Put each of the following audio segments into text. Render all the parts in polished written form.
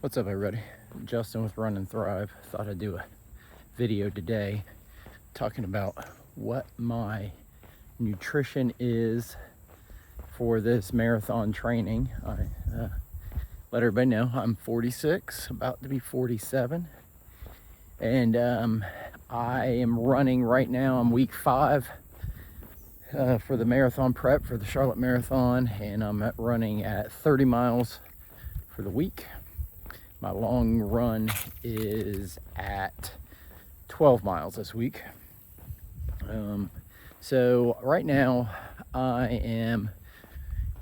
What's up, everybody? Justin with Run and Thrive. Thought I'd do a video today talking about what my nutrition is for this marathon training. I let everybody know I'm 46, about to be 47, and I am running right now. I'm week 5 for the marathon prep for the Charlotte Marathon, and I'm running at 30 miles for the week. My long run is at 12 miles this week. So right now I am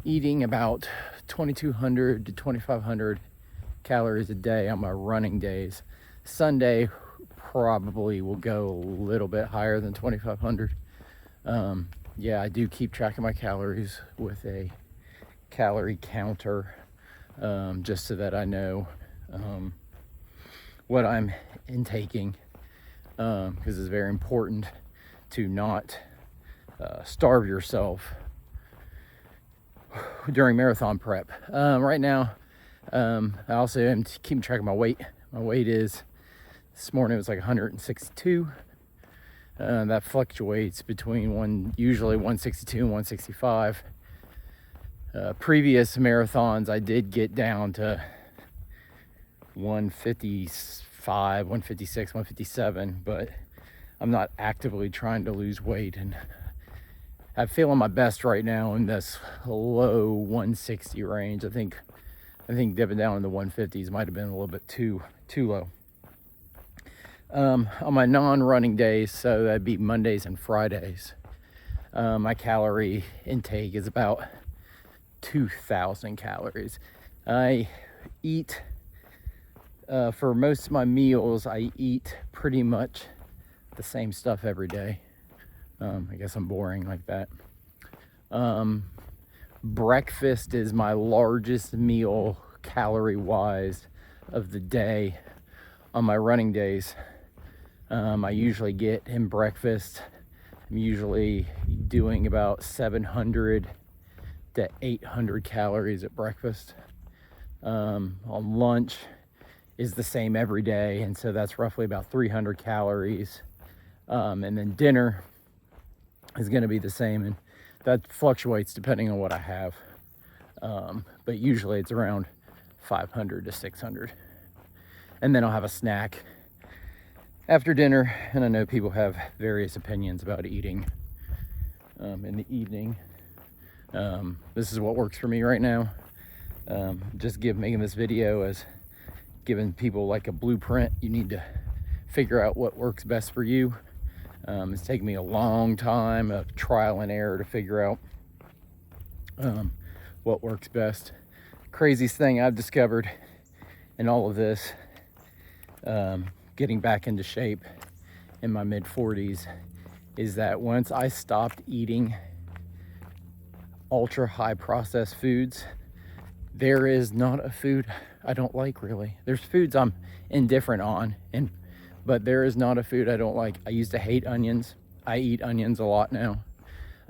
eating about 2,200 to 2,500 calories a day on my running days. Sunday probably will go a little bit higher than 2,500. Yeah, I do keep track of my calories with a calorie counter, just so that I know what I'm intaking, because it's very important to not starve yourself during marathon prep. Right now, I also am keeping track of my weight. My weight is, this morning it was like 162. That fluctuates between usually 162 and 165. Previous marathons I did get down to 155, 156, 157, but I'm not actively trying to lose weight, and I'm feeling my best right now in this low 160 range. I think dipping down in the 150s might have been a little bit too low. On my non-running days, so that'd be Mondays and Fridays, my calorie intake is about 2,000 calories. I eat, for most of my meals, I eat pretty much the same stuff every day. I guess I'm boring like that. Breakfast is my largest meal calorie-wise of the day on my running days. I usually get in breakfast, I'm usually doing about 700 to 800 calories at breakfast. On lunch is the same every day, and so that's roughly about 300 calories. And then dinner is going to be the same, and that fluctuates depending on what I have. But usually it's around 500 to 600. And then I'll have a snack after dinner, and I know people have various opinions about eating in the evening. This is what works for me right now. Making this video as giving people like a blueprint. You need to figure out what works best for you. It's taken me a long time of trial and error to figure out what works best. Craziest thing I've discovered in all of this, getting back into shape in my mid-40s, is that once I stopped eating ultra high processed foods, there is not a food I don't like, really. There's foods I'm indifferent on, but there is not a food I don't like. I used to hate onions. I eat onions a lot now.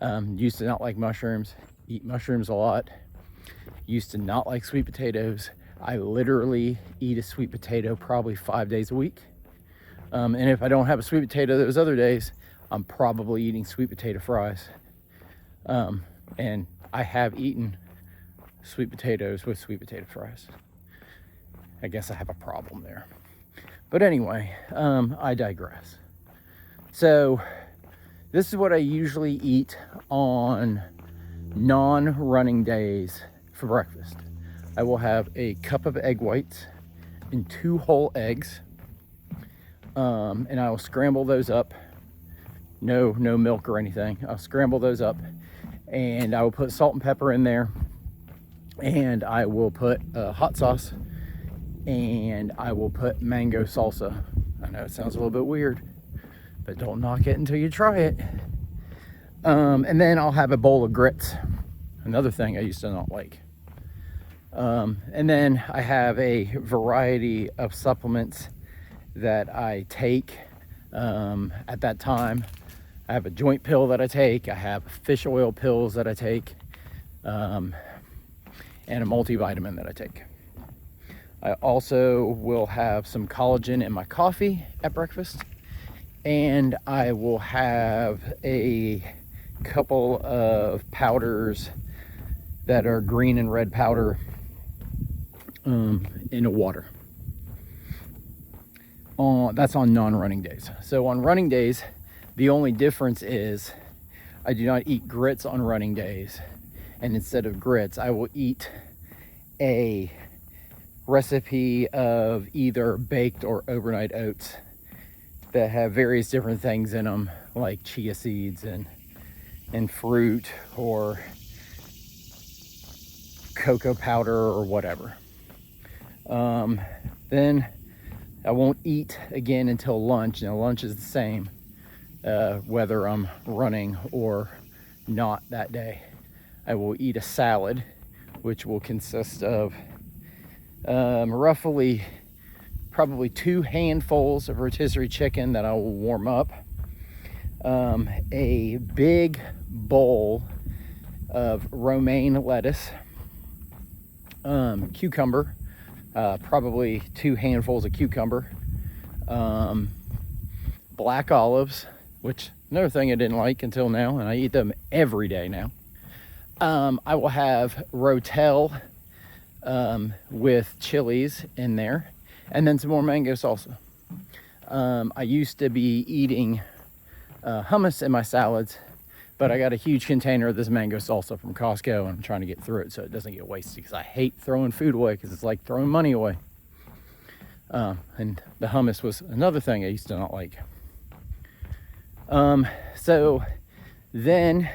Used to not like mushrooms. Eat mushrooms a lot. Used to not like sweet potatoes. I literally eat a sweet potato probably 5 days a week. And if I don't have a sweet potato those other days, I'm probably eating sweet potato fries. And I have eaten sweet potatoes with sweet potato fries. I guess I have a problem there. But anyway, I digress. So this is what I usually eat on non-running days for breakfast. I will have a cup of egg whites and 2 whole eggs. And I will scramble those up. No milk or anything. I'll scramble those up, and I will put salt and pepper in there, and I will put hot sauce, and I will put mango salsa. I know it sounds a little bit weird, but don't knock it until you try it. And then I'll have a bowl of grits, another thing I used to not like. And then I have a variety of supplements that I take at that time. I have a joint pill that I take. I have fish oil pills that I take, and a multivitamin that I take. I also will have some collagen in my coffee at breakfast, and I will have a couple of powders that are green and red powder in a water. That's on non-running days. So on running days, the only difference is I do not eat grits on running days, and instead of grits, I will eat a recipe of either baked or overnight oats that have various different things in them, like chia seeds and fruit or cocoa powder or whatever. Then I won't eat again until lunch. Now lunch is the same whether I'm running or not that day. I will eat a salad, which will consist of roughly probably 2 handfuls of rotisserie chicken that I will warm up, a big bowl of romaine lettuce, cucumber, probably 2 handfuls of cucumber, black olives, which another thing I didn't like until now, and I eat them every day now. I will have Rotel with chilies in there, and then some more mango salsa. I used to be eating hummus in my salads, but I got a huge container of this mango salsa from Costco, and I'm trying to get through it so it doesn't get wasted, because I hate throwing food away, because it's like throwing money away. And the hummus was another thing I used to not like. So then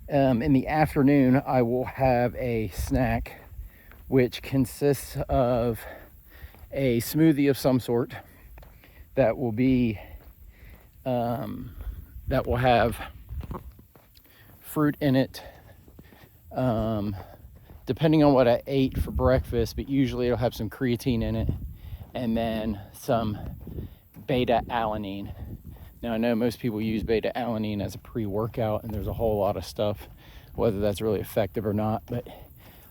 in the afternoon, I will have a snack which consists of a smoothie of some sort that will be that will have fruit in it, depending on what I ate for breakfast, but usually it'll have some creatine in it, and then some beta alanine. Now I know most people use beta alanine as a pre-workout, and there's a whole lot of stuff, whether that's really effective or not, but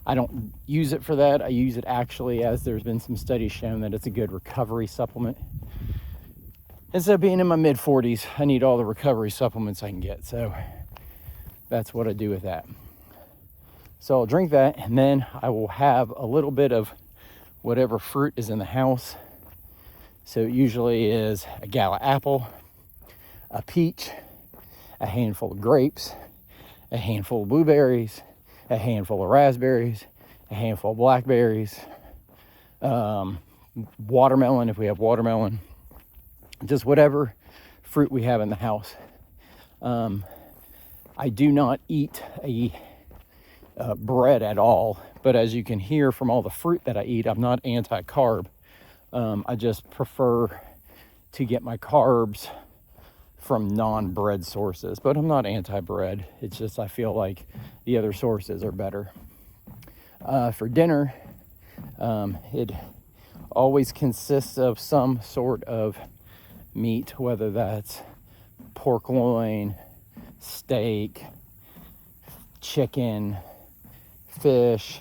I don't use it for that. I use it actually, as there's been some studies shown that it's a good recovery supplement. Instead of being in my mid 40s, I need all the recovery supplements I can get, so that's what I do with that. So I'll drink that, and then I will have a little bit of whatever fruit is in the house. So it usually is a gala apple, a peach, a handful of grapes, a handful of blueberries, a handful of raspberries, a handful of blackberries, watermelon if we have watermelon, just whatever fruit we have in the house. I do not eat a bread at all, but as you can hear from all the fruit that I eat, I'm not anti-carb. I just prefer to get my carbs from non-bread sources, but I'm not anti-bread. It's just I feel like the other sources are better. For dinner, it always consists of some sort of meat, whether that's pork loin, steak, chicken, fish,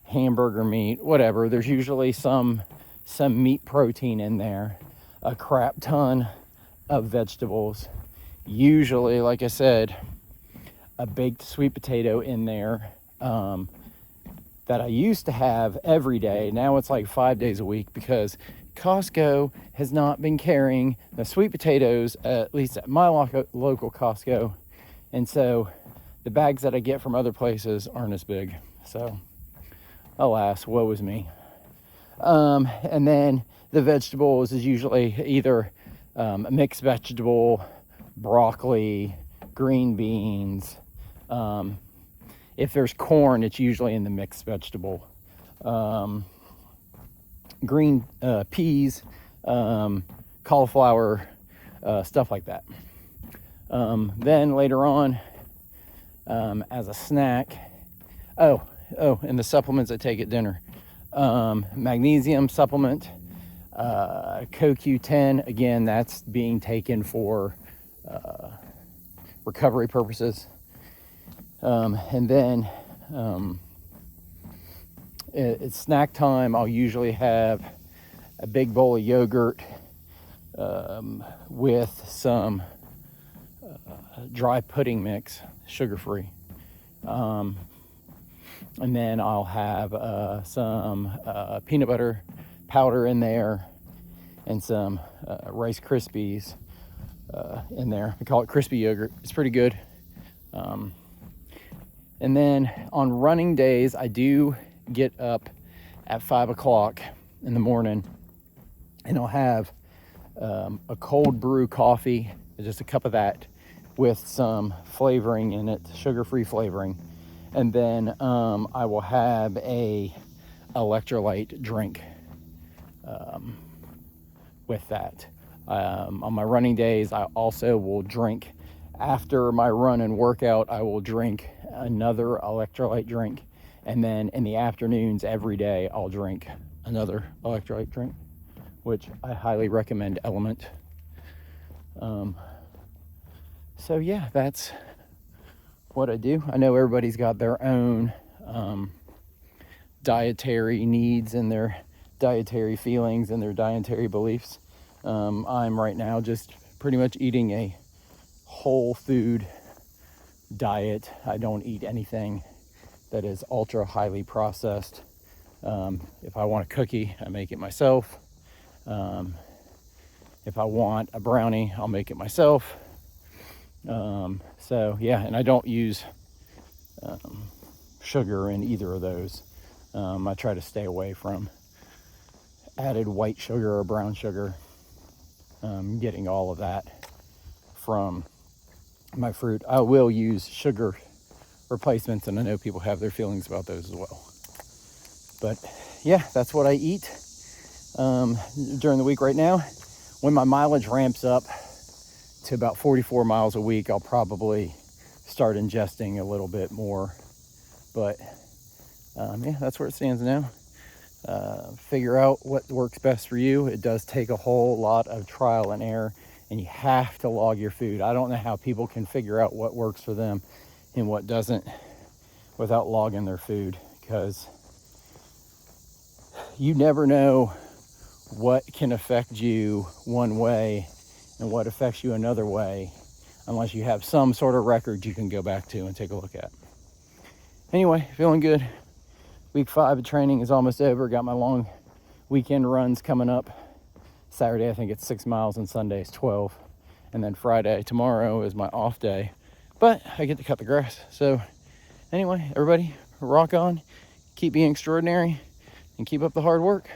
hamburger meat, whatever. There's usually some meat protein in there, a crap ton of vegetables, usually, like I said, a baked sweet potato in there, that I used to have every day. Now it's like 5 days a week, because Costco has not been carrying the sweet potatoes, at least at my local Costco, and so the bags that I get from other places aren't as big. So alas, woe is me. And then the vegetables is usually either a mixed vegetable, broccoli, green beans. If there's corn, it's usually in the mixed vegetable. Green peas, cauliflower, stuff like that. Then later on, as a snack, and the supplements I take at dinner. Magnesium supplement, CoQ10, again, that's being taken for recovery purposes. And then it's snack time, I'll usually have a big bowl of yogurt with some dry pudding mix, sugar-free. And then I'll have some peanut butter powder in there and some Rice Krispies in there. I call it crispy yogurt. It's pretty good. And then on running days, I do get up at 5 o'clock in the morning, and I'll have a cold brew coffee, just a cup of that with some flavoring in it, sugar-free flavoring. And then I will have a electrolyte drink with that. On my running days, I also will drink, after my run and workout, I will drink another electrolyte drink. And then in the afternoons every day, I'll drink another electrolyte drink, which I highly recommend Element. So yeah, that's what I do. I know everybody's got their own dietary needs and their dietary feelings and their dietary beliefs. I'm right now just pretty much eating a whole food diet. I don't eat anything that is ultra highly processed. If I want a cookie, I make it myself. If I want a brownie, I'll make it myself. So yeah, and I don't use sugar in either of those. I try to stay away from added white sugar or brown sugar. Getting all of that from my fruit. I will use sugar replacements, and I know people have their feelings about those as well. But yeah, that's what I eat during the week right now. When my mileage ramps up to about 44 miles a week, I'll probably start ingesting a little bit more. But yeah, that's where it stands now. Figure out what works best for you. It does take a whole lot of trial and error, and you have to log your food. I don't know how people can figure out what works for them and what doesn't without logging their food, because you never know what can affect you one way and what affects you another way unless you have some sort of record you can go back to and take a look at. Anyway, feeling good. Week 5 of training is almost over. Got my long weekend runs coming up. Saturday, I think it's 6 miles, and Sunday is 12. And then Friday, tomorrow, is my off day. But I get to cut the grass. So anyway, everybody, rock on. Keep being extraordinary and keep up the hard work.